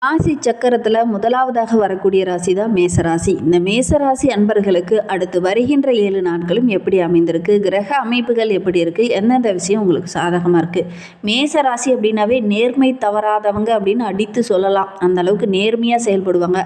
ராசி சக்கரத்தில் முதலாவதாக வரக்கூடிய ராசி தான் மேசராசி. இந்த மேசராசி அன்பர்களுக்கு அடுத்து வருகின்ற 7 நாட்களும் எப்படி அமைந்திருக்கு, கிரக அமைப்புகள் எப்படி இருக்குது, எந்தெந்த விஷயம் உங்களுக்கு சாதகமாக இருக்குது. மேசராசி அப்படின்னாவே நேர்மை தவறாதவங்க அப்படின்னு அடித்து சொல்லலாம். அந்த அளவுக்கு நேர்மையாக செயல்படுவாங்க.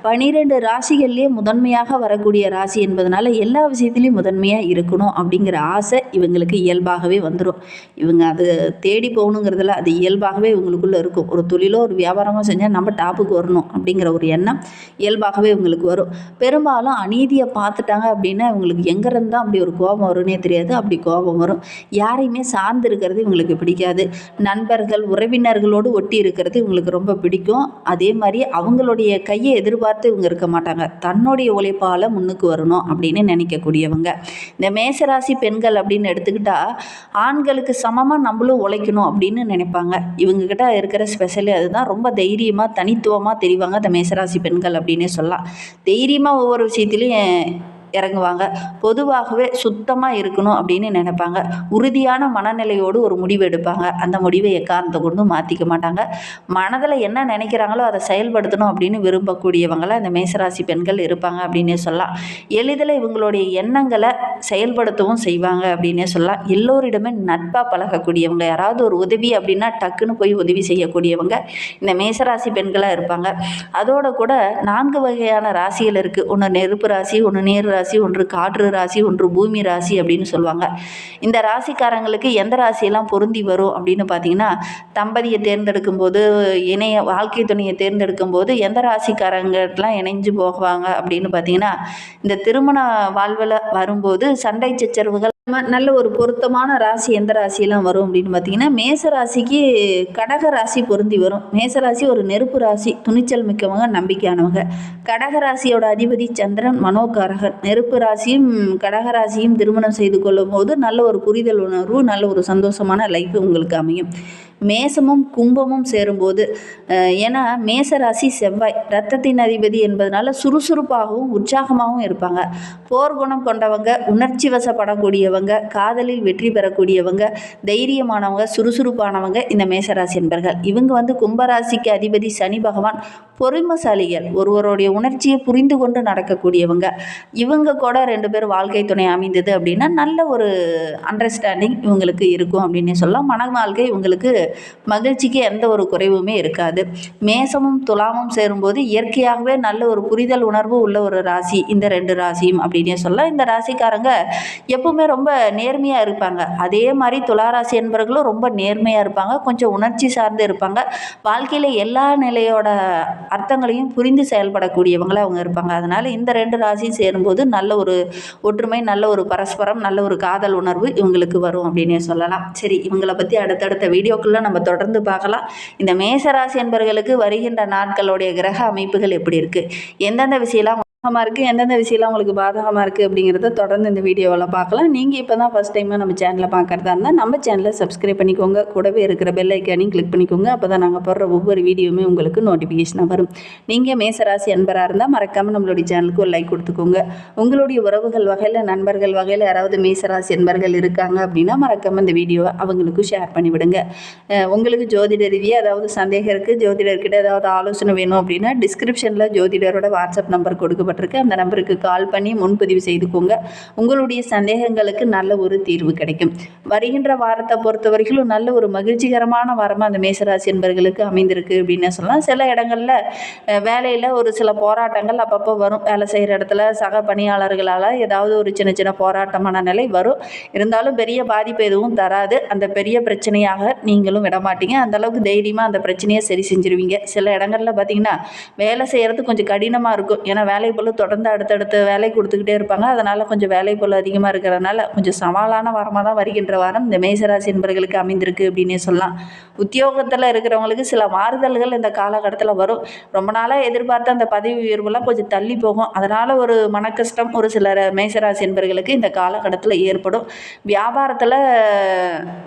12 ராசிகள்லேயே முதன்மையாக வரக்கூடிய ராசி என்பதனால எல்லா விஷயத்துலையும் முதன்மையாக இருக்கணும் அப்படிங்கிற ஆசை இவங்களுக்கு இயல்பாகவே வந்துடும். இவங்க அது தேடி போகணுங்கிறதுல அது இயல்பாகவே இவங்களுக்குள்ளே இருக்கும். ஒரு தொழிலோ ஒரு வியாபாரமோ செஞ்சால் நம்ம டாப்புக்கு வரணும் அப்படிங்கிற ஒரு எண்ணம் இயல்பாகவே இவங்களுக்கு வரும். பெரும்பாலும் அநீதியை பார்த்துட்டாங்க அப்படின்னா இவங்களுக்கு எங்கேருந்து தான் அப்படி ஒரு கோபம் வரும்னே தெரியாது. அப்படி கோபம் வரும். யாரையுமே சார்ந்து இருக்கிறது இவங்களுக்கு பிடிக்காது. நண்பர்கள் உறவினர்களோடு ஒட்டி இருக்கிறது இவங்களுக்கு ரொம்ப பிடிக்கும். அதே மாதிரி அவங்களுடைய கையை எதிர்பார்த்து இவங்க இருக்க மாட்டாங்க. தன்னுடைய உழைப்பால் முன்னுக்கு வரணும் அப்படின்னு நினைக்கக்கூடியவங்க. இந்த மேசராசி பெண்கள் அப்படின்னு எடுத்துக்கிட்டால் ஆண்களுக்கு சமமாக நம்மளும் உழைக்கணும் அப்படின்னு நினைப்பாங்க. இவங்ககிட்ட இருக்கிற ஸ்பெஷலி அதுதான். ரொம்ப தைரியமாக தனித்துவமாக தெரிவாங்க இந்த மேசராசி பெண்கள் அப்படின்னே சொல்லலாம். தைரியமாக ஒவ்வொரு விஷயத்துலையும் இறங்குவாங்க. பொதுவாகவே சுத்தமாக இருக்கணும் அப்படின்னு நினைப்பாங்க. உறுதியான மனநிலையோடு ஒரு முடிவு எடுப்பாங்க. அந்த முடிவை எக்காரணத்தை கொண்டு மாற்றிக்க மாட்டாங்க. மனதில் என்ன நினைக்கிறாங்களோ அதை செயல்படுத்தணும் அப்படின்னு விரும்பக்கூடியவங்களாக இந்த மேசராசி பெண்கள் இருப்பாங்க அப்படின்னே சொல்லலாம். எளிதில் இவங்களுடைய எண்ணங்களை செயல்படுத்தவும் செய்வாங்க அப்படின்னே சொல்லலாம். எல்லோரிடமே நட்பாக பழகக்கூடியவங்க. யாராவது ஒரு உதவி அப்படின்னா டக்குன்னு போய் உதவி செய்யக்கூடியவங்க இந்த மேசராசி பெண்களாக இருப்பாங்க. அதோட கூட 4 வகையான ராசிகள் இருக்குது. ஒன்று நெருப்பு ராசி, ஒன்று நீர் ராசி, ஒன்று காற்று ராசி, ஒன்று பூமி ராசி அப்படின்னு சொல்லுவாங்க. இந்த ராசிக்காரங்களுக்கு எந்த ராசியெல்லாம் பொருந்தி வரும் அப்படின்னு பார்த்தீங்கன்னா, தம்பதியை தேர்ந்தெடுக்கும் போது, வாழ்க்கை துணையை தேர்ந்தெடுக்கும் போது எந்த ராசிக்காரங்கெல்லாம் இணைஞ்சு போவாங்க அப்படின்னு பார்த்தீங்கன்னா, இந்த திருமண வாழ்வில் வரும்போது சண்டை சச்சரவுகள் நல்ல ஒரு பொருத்தமான ராசி எந்த ராசியெல்லாம் வரும் அப்படின்னு பார்த்தீங்கன்னா, மேச ராசிக்கு கடக ராசி பொருந்தி வரும். மேசராசி ஒரு நெருப்பு ராசி, துணிச்சல் மிக்கவங்க, நம்பிக்கையானவங்க. கடக ராசியோட அதிபதி சந்திரன், மனோகாரகன். நெருப்பு ராசியும் கடகராசியும் திருமணம் செய்து கொள்ளும் போது நல்ல ஒரு புரிதல் உணர்வு, நல்ல ஒரு சந்தோஷமான லைஃப் உங்களுக்கு அமையும். மேசமும் கும்பமும் சேரும்போது, ஏன்னா மேசராசி செவ்வாய் இரத்தத்தின் அதிபதி என்பதனால சுறுசுறுப்பாகவும் உற்சாகமாகவும் இருப்பாங்க. போர்க்குணம் கொண்டவங்க, உணர்ச்சி வசப்படக்கூடியவங்க, காதலில் வெற்றி பெறக்கூடியவங்க, தைரியமானவங்க, சுறுசுறுப்பானவங்க இந்த மேசராசி என்பர்கள். இவங்க கும்பராசிக்கு அதிபதி சனி பகவான். பொறுமைசாலிகள், ஒருவருடைய உணர்ச்சியை புரிந்து கொண்டு நடக்கக்கூடியவங்க. இவங்க கூட 2 பேர் வாழ்க்கை துணை அமைந்தது அப்படின்னா நல்ல ஒரு அண்டர்ஸ்டாண்டிங் இவங்களுக்கு இருக்கும் அப்படின்னு சொல்லலாம். மன வாழ்க்கை இவங்களுக்கு மகிழ்ச்சிக்கு எந்த ஒரு குறைவுமே இருக்காது. மேசமும் துலாமும் சேரும்போது இயற்கையாகவே நல்ல ஒரு புரிதல் உணர்வு உள்ள ஒரு ராசி இந்த 2 ராசியும் அப்படின்னே சொல்லலாம். இந்த ராசிக்காரங்க எப்பவுமே ரொம்ப நேர்மையாக இருப்பாங்க. அதே மாதிரி துளாராசி என்பவர்களும் ரொம்ப நேர்மையாக இருப்பாங்க. கொஞ்சம் உணர்ச்சி சார்ந்து இருப்பாங்க. வாழ்க்கையில் எல்லா நிலையோட அர்த்தங்களையும் புரிந்து செயல்படக்கூடியவங்கள அவங்க இருப்பாங்க. அதனால் இந்த 2 ராசியும் சேரும்போது நல்ல ஒரு ஒற்றுமை, நல்ல ஒரு பரஸ்பரம், நல்ல ஒரு காதல் உணர்வு இவங்களுக்கு வரும் அப்படின்னே சொல்லலாம். சரி, இவங்களை பற்றி அடுத்தடுத்த வீடியோக்குள்ள நம்ம தொடர்ந்து பார்க்கலாம். இந்த மேசராசி என்பவர்களுக்கு வருகின்ற நாட்களுடைய கிரக அமைப்புகள் எப்படி இருக்குது, எந்தெந்த விஷயம்லாம் இருக்குது, எந்தெந்த விஷயம்லாம் உங்களுக்கு பாதகமாக இருக்குது அப்படிங்கிறத தொடர்ந்து இந்த வீடியோவில் பார்க்கலாம். நீங்கள் இப்போ தான் ஃபஸ்ட் டைமாக நம்ம சேனலில் பார்க்குறதா இருந்தால் நம்ம சேனலை சப்ஸ்கிரைப் பண்ணிக்கோங்க. கூடவே இருக்கிற பெல் ஐக்கானையும் கிளிக் பண்ணிக்கோங்க. அப்போ தான் நாங்கள் போடுற ஒவ்வொரு வீடியோவுமே உங்களுக்கு நோட்டிஃபிகேஷனாக வரும். நீங்கள் மேசராசி அன்பராக இருந்தால் மறக்காமல் நம்மளுடைய சேனலுக்கு ஒரு லைக் கொடுத்துக்கோங்க. உங்களுடைய உறவுகள் வகையில், நண்பர்கள் வகையில் யாராவது மேசராசி அன்பர்கள் இருக்காங்க அப்படின்னா மறக்காமல் இந்த வீடியோவை அவங்களுக்கும் ஷேர் பண்ணிவிடுங்க. உங்களுக்கு ஜோதிட ரீதியாக ஏதாவது சந்தேகம் இருக்குது, ஜோதிடர்கிட்ட ஏதாவது ஆலோசனை வேணும் அப்படின்னா டிஸ்கிரிப்ஷனில் ஜோதிடரோட வாட்ஸ்அப் நம்பர் கொடுக்கப்பட்டிருக்கு. அந்த நம்பருக்கு கால் பண்ணி முன்பதிவு செய்துக்கோங்க. உங்களுடைய சந்தேகங்களுக்கு நல்ல ஒரு தீர்வு கிடைக்கும். வருகின்ற வாரத்தை பொறுத்த வரைக்கும் நல்ல ஒரு மகிழ்ச்சிகரமான வாரமாக அந்த மேசராசி என்பவர்களுக்கு அமைந்திருக்கு அப்படின்னு சொல்லலாம். சில இடங்களில் வேலையில் ஒரு சில போராட்டங்கள் அப்பப்போ வரும். வேலை செய்கிற இடத்துல சக பணியாளர்களால் ஏதாவது ஒரு சின்ன சின்ன போராட்டமான நிலை வரும். இருந்தாலும் பெரிய பாதிப்பு எதுவும் தராது. அந்த பெரிய பிரச்சனையாக நீங்களும் விடமாட்டீங்க. அந்தளவுக்கு தைரியமாக அந்த பிரச்சனையை சரி செஞ்சுருவீங்க. சில இடங்களில் பார்த்திங்கன்னா வேலை செய்கிறது கொஞ்சம் கடினமாக இருக்கும். ஏன்னா வேலை போல் தொடர்ந்து அடுத்தடுத்த வேலை கொடுத்துக்கிட்டே இருப்பாங்க. அதனால் கொஞ்சம் வேலை போல் அதிகமாக இருக்கிறதுனால கொஞ்சம் சவாலான வாரமாக தான் வருகின்ற வாரம் இந்த மேசராசி என்பவர்களுக்கு அமைந்திருக்கு அப்படின்னே சொல்லலாம். உத்தியோகத்தில் இருக்கிறவங்களுக்கு சில மாறுதல்கள் இந்த காலகட்டத்தில் வரும். ரொம்ப நாளாக எதிர்பார்த்த அந்த பதவி உயர்வுலாம் கொஞ்சம் தள்ளி போகும். அதனால் ஒரு மனக்கஷ்டம் ஒரு சில மேசராசி என்பவர்களுக்கு இந்த காலகட்டத்தில் ஏற்படும். வியாபாரத்தில்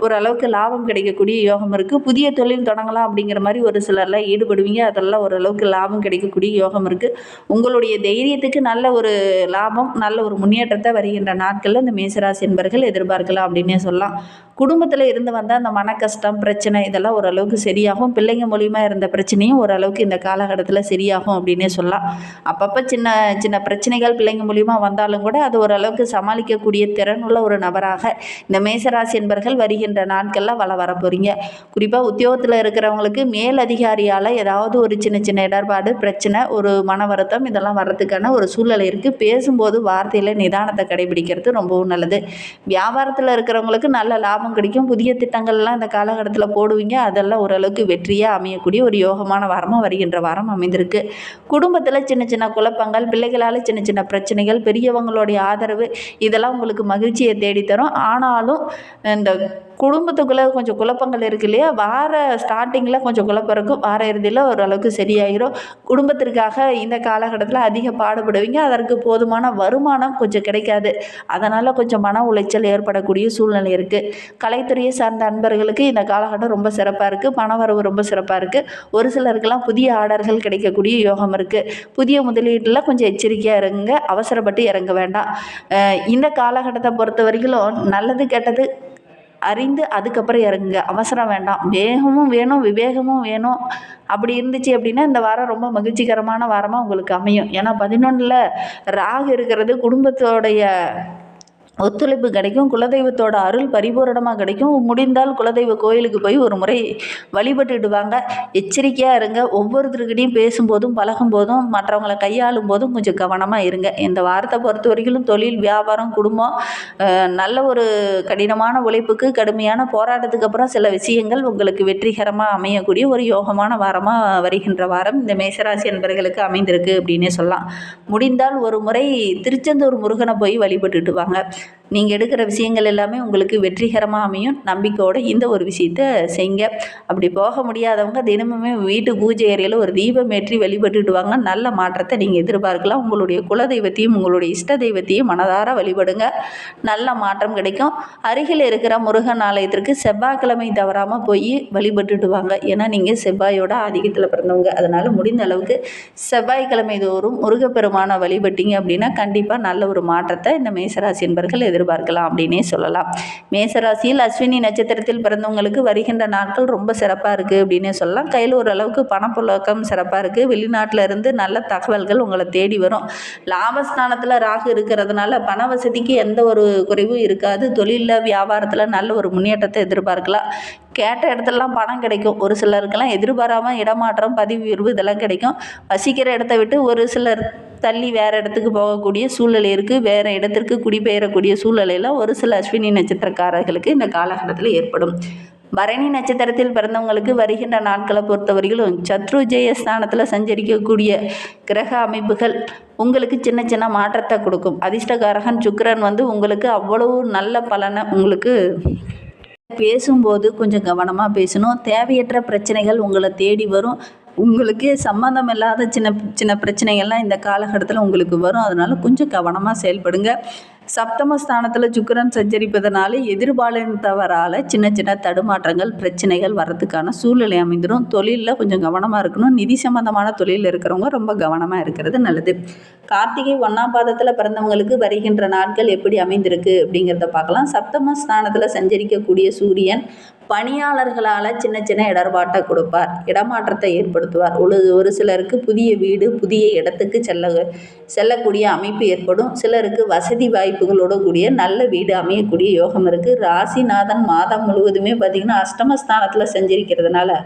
ஓரளவுக்கு லாபம் கிடைக்கக்கூடிய யோகம் இருக்குது. புதிய தொழில் தொடங்கலாம் அப்படிங்கிற மாதிரி ஒரு சிலர்லாம் ஈடுபடுவீங்க. அதெல்லாம் ஓரளவுக்கு லாபம் கிடைக்கக்கூடிய யோகம் இருக்குது. உங்களுடைய தைரிய தைரியத்துக்கு நல்ல ஒரு லாபம், நல்ல ஒரு முன்னேற்றத்தை வருகின்ற நாட்களில் இந்த மேசராசி என்பர்கள் எதிர்பார்க்கலாம் அப்படின்னே சொல்லலாம். குடும்பத்தில் இருந்து வந்த அந்த மன கஷ்டம், பிரச்சனை இதெல்லாம் ஓரளவுக்கு சரியாகும். பிள்ளைங்க மூலியமா இருந்த பிரச்சனையும் ஓரளவுக்கு இந்த காலகட்டத்தில் சரியாகும் அப்படின்னே சொல்லலாம். அப்பப்போ சின்ன சின்ன பிரச்சனைகள் பிள்ளைங்க மூலியமா வந்தாலும் கூட அது ஓரளவுக்கு சமாளிக்கக்கூடிய திறனுள்ள ஒரு நபராக இந்த மேசராசி என்பர்கள் வருகின்ற நாட்களில் வர போகிறீங்க. குறிப்பாக உத்தியோகத்தில் இருக்கிறவங்களுக்கு மேல் அதிகாரியால் ஏதாவது ஒரு சின்ன சின்ன இடர்பாடு, பிரச்சனை, ஒரு மன வருத்தம் இதெல்லாம் வர்றதுக்கான ஒரு சூழ்நிலை இருக்குது. பேசும்போது வார்த்தையில் நிதானத்தை கடைபிடிக்கிறது ரொம்பவும் நல்லது. வியாபாரத்தில் இருக்கிறவங்களுக்கு நல்ல லாபம் கிடைக்கும். புதிய திட்டங்கள்லாம் இந்த காலகட்டத்தில் போடுவீங்க. அதெல்லாம் ஓரளவுக்கு வெற்றியாக அமையக்கூடிய ஒரு யோகமான வாரமாக வருகின்ற வாரம் அமைந்திருக்கு. குடும்பத்தில் சின்ன சின்ன குழப்பங்கள், பிள்ளைகளால் சின்ன சின்ன பிரச்சனைகள், பெரியவங்களுடைய ஆதரவு இதெல்லாம் உங்களுக்கு மகிழ்ச்சியை தேடித்தரும். ஆனாலும் இந்த குடும்பத்துக்குள்ளே கொஞ்சம் குழப்பங்கள் இருக்கு இல்லையா, வார ஸ்டார்டிங்கில் கொஞ்சம் குழப்பம் இருக்கும், வார இறுதியில் ஓரளவுக்கு சரியாயிரும். குடும்பத்திற்காக இந்த காலகட்டத்தில் அதிக பாடுபடுவீங்க. அதற்கு போதுமான வருமானம் கொஞ்சம் கிடைக்காது. அதனால் கொஞ்சம் மன உளைச்சல் ஏற்படக்கூடிய சூழ்நிலை இருக்குது. கலைத்துறையை சார்ந்த அன்பர்களுக்கு இந்த காலகட்டம் ரொம்ப சிறப்பாக இருக்குது. பணவரவு ரொம்ப சிறப்பாக இருக்குது. ஒரு சிலருக்கெல்லாம் புதிய ஆர்டர்கள் கிடைக்கக்கூடிய யோகம் இருக்குது. புதிய முதலீட்டில் கொஞ்சம் எச்சரிக்கையாக இருங்க, அவசரப்பட்டு இறங்க வேண்டாம். இந்த காலகட்டத்தை பொறுத்த வரைக்கும் நல்லது கெட்டது அறிந்து அதுக்கப்புறம் இறங்குங்க, அவசரம் வேண்டாம். வேகமும் வேணும், விவேகமும் வேணும். அப்படி இருந்துச்சு அப்படின்னா இந்த வாரம் ரொம்ப மகிழ்ச்சிகரமான வாரமாக உங்களுக்கு அமையும். ஏன்னா 11ல் ராகு இருக்கிறது குடும்பத்தோடைய ஒத்துழைப்பு கிடைக்கும். குலதெய்வத்தோட அருள் பரிபூரணமாக கிடைக்கும். முடிந்தால் குலதெய்வ கோயிலுக்கு போய் ஒரு முறை வழிபட்டுட்டு வாங்க. எச்சரிக்கையாக இருங்க. ஒவ்வொருத்தருக்கிட்டையும் பேசும்போதும் பழகும்போதும் மற்றவங்களை கையாளும் போதும் கொஞ்சம் கவனமாக இருங்க. இந்த வாரத்தை பொறுத்த வரைக்கும் தொழில், வியாபாரம், குடும்பம் நல்ல ஒரு கடினமான உழைப்புக்கு, கடுமையான போராட்டத்துக்கு அப்புறம் சில விஷயங்கள் உங்களுக்கு வெற்றிகரமாக அமையக்கூடிய ஒரு யோகமான வாரமாக வருகின்ற வாரம் இந்த மேசராசி என்பர்களுக்கு அமைந்திருக்கு அப்படின்னே சொல்லலாம். முடிந்தால் ஒரு முறை திருச்செந்தூர் முருகனை போய் வழிபட்டுட்டு வாங்க. நீங்கள் எடுக்கிற விஷயங்கள் எல்லாமே உங்களுக்கு வெற்றிகரமாக அமையும். நம்பிக்கையோடு இந்த ஒரு விஷயத்தை செய்ங்க. அப்படி போக முடியாதவங்க தினமுமே வீட்டு பூஜை அறையில் ஒரு தீபம் ஏற்றி வழிபட்டுட்டு வாங்க. நல்ல மாற்றத்தை நீங்கள் எதிர்பார்க்கலாம். உங்களுடைய குலதெய்வத்தையும் உங்களுடைய இஷ்ட தெய்வத்தையும் மனதார வழிபடுங்க. நல்ல மாற்றம் கிடைக்கும். அருகில் இருக்கிற முருகன் ஆலயத்திற்கு செவ்வாய்க்கிழமை தவறாமல் போய் வழிபட்டுட்டு வாங்க. ஏன்னா நீங்கள் செவ்வாயோட ஆதிக்கத்தில் பிறந்தவங்க. அதனால் முடிந்த அளவுக்கு செவ்வாய்க்கிழமை தோறும் முருகப்பெருமானை வழிபட்டீங்க அப்படின்னா கண்டிப்பாக நல்ல ஒரு மாற்றத்தை இந்த மேசராசி என்பர்கள் எதிர்பார்க்கலாம் அப்படின்னே சொல்லலாம். மேசராசியில் அஸ்வினி நட்சத்திரத்தில் பிறந்தவங்களுக்கு வருகின்ற நாட்கள் ரொம்ப சிறப்பாக இருக்குது அப்படின்னே சொல்லலாம். கையில் ஓரளவுக்கு பணப்புழக்கம் சிறப்பாக இருக்குது. வெளிநாட்டில் இருந்து நல்ல தகவல்கள் உங்களை தேடி வரும். லாபஸ்தானத்தில் ராகு இருக்கிறதுனால பண வசதிக்கு எந்த ஒரு குறைவும் இருக்காது. தொழிலில், வியாபாரத்தில் நல்ல ஒரு முன்னேற்றத்தை எதிர்பார்க்கலாம். கேட்ட இடத்துலலாம் பணம் கிடைக்கும். ஒரு சிலருக்கெல்லாம் எதிர்பாராமல் இடமாற்றம், பதவி உயர்வு இதெல்லாம் கிடைக்கும். வசிக்கிற இடத்த விட்டு ஒரு சிலர் தள்ளி வேறு இடத்துக்கு போகக்கூடிய சூழ்நிலை இருக்குது. வேறு இடத்திற்கு குடிபெயரக்கூடிய சூழ்நிலையில் ஒரு சில அஸ்வினி நட்சத்திரக்காரர்களுக்கு இந்த காலகட்டத்தில் ஏற்படும். பரணி நட்சத்திரத்தில் பிறந்தவங்களுக்கு வருகின்ற நாட்களை பொறுத்தவரையிலும் சத்ருஜயஸ்தானத்தில் சஞ்சரிக்கக்கூடிய கிரக அமைப்புகள் உங்களுக்கு சின்ன சின்ன மாற்றத்தை கொடுக்கும். அதிர்ஷ்டகாரகன் சுக்கிரன் உங்களுக்கு அவ்வளவு நல்ல பலனை உங்களுக்கு பேசும்போது கொஞ்சம் கவனமாக பேசணும். தேவையற்ற பிரச்சனைகள் உங்களை தேடி வரும். உங்களுக்கு சம்மந்தம் இல்லாத சின்ன சின்ன பிரச்சனைகள்லாம் இந்த காலகட்டத்தில் உங்களுக்கு வரும். அதனால் கொஞ்சம் கவனமாக செயல்படுங்க. சப்தமஸ்தானத்தில் சுக்கிரன் சஞ்சரிப்பதனால எதிர்பாலினத்தவரால் சின்ன சின்ன தடுமாற்றங்கள், பிரச்சனைகள் வர்றதுக்கான சூழ்நிலை அமைந்துடும். தொழிலில் கொஞ்சம் கவனமாக இருக்கணும். நிதி சம்பந்தமான தொழிலில் இருக்கிறவங்க ரொம்ப கவனமாக இருக்கிறது நல்லது. கார்த்திகை 1ஆம் பாதத்தில் பிறந்தவங்களுக்கு வருகின்ற நாட்கள் எப்படி அமைந்திருக்கு அப்படிங்கிறத பார்க்கலாம். சப்தமஸ்தானத்தில் சஞ்சரிக்கக்கூடிய சூரியன் பணியாளர்களால் சின்ன சின்ன இடர்பாட்டை கொடுப்பார். இடமாற்றத்தை ஏற்படுத்துவார். ஒரு சிலருக்கு புதிய வீடு, புதிய இடத்துக்கு செல்லக்கூடிய அமைப்பு ஏற்படும். சிலருக்கு வசதி வாய்ப்புகளோடு கூடிய நல்ல வீடு அமையக்கூடிய யோகம் இருக்குது. ராசிநாதன் மாதம் முழுவதுமே பார்த்திங்கன்னா அஷ்டமஸ்தானத்தில் சஞ்சரிக்கிறதுனால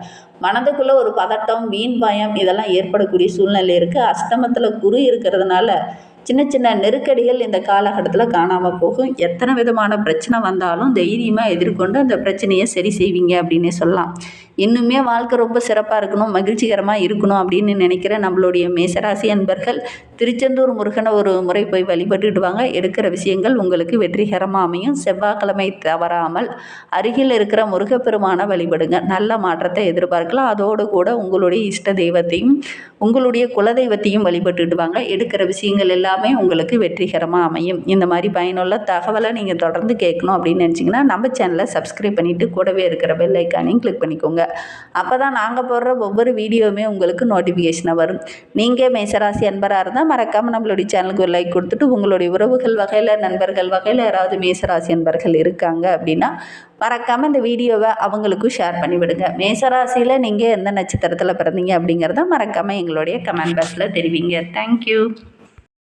மனதுக்குள்ளே ஒரு பதட்டம், வீண் பயம் இதெல்லாம் ஏற்படக்கூடிய சூழ்நிலை இருக்குது. அஷ்டமத்தில் குரு இருக்கிறதுனால சின்ன சின்ன நெருக்கடிகள் இந்த காலகட்டத்தில் காணாமல் போகும். எத்தனை விதமான பிரச்சனை வந்தாலும் தைரியமாக எதிர்கொண்டு அந்த பிரச்சனையை சரி செய்வீங்க அப்படின்னே சொல்லலாம். இன்னுமே வாழ்க்கை ரொம்ப சிறப்பாக இருக்கணும், மகிழ்ச்சிகரமாக இருக்கணும் அப்படின்னு நினைக்கிற நம்மளுடைய மேசராசி அன்பர்கள் திருச்செந்தூர் முருகனை ஒரு முறை போய் வழிபட்டுடுவாங்க. எடுக்கிற விஷயங்கள் உங்களுக்கு வெற்றிகரமாக அமையும். செவ்வாய்க்கிழமை தவறாமல் அருகில் இருக்கிற முருகப்பெருமானை வழிபடுங்க. நல்ல மாற்றத்தை எதிர்பார்க்கலாம். அதோடு கூட உங்களுடைய இஷ்ட தெய்வத்தையும் உங்களுடைய குலதெய்வத்தையும் வழிபட்டுடுவாங்க. எடுக்கிற விஷயங்கள் எல்லாமே உங்களுக்கு வெற்றிகரமாக அமையும். இந்த மாதிரி பயனுள்ள தகவலை நீங்கள் தொடர்ந்து கேட்கணும் அப்படின்னு நினச்சிங்கன்னா நம்ம சேனலை சப்ஸ்கிரைப் பண்ணிவிட்டு கூடவே இருக்கிற பெல் ஐக்கானையும் கிளிக் பண்ணிக்கோங்க. அப்போ தான் நாங்கள் போடுற ஒவ்வொரு வீடியோவுமே உங்களுக்கு நோட்டிஃபிகேஷனாக வரும். நீங்கள் மேசராசி அன்பராக இருந்தால் மறக்காமல் நம்மளுடைய சேனலுக்கு ஒரு லைக் கொடுத்துட்டு உங்களுடைய உறவுகள் வகையில் நண்பர்கள் வகையில் யாராவது மேசராசி அன்பர்கள் இருக்காங்க அப்படின்னா மறக்காமல் இந்த வீடியோவை அவங்களுக்கும் ஷேர் பண்ணிவிடுங்க. மேசராசியில் நீங்கள் எந்த நட்சத்திரத்தில் பிறந்தீங்க அப்படிங்கிறத மறக்காமல் எங்களுடைய கமெண்ட் பாக்ஸில் தெரிவிங்க. தேங்க்யூ.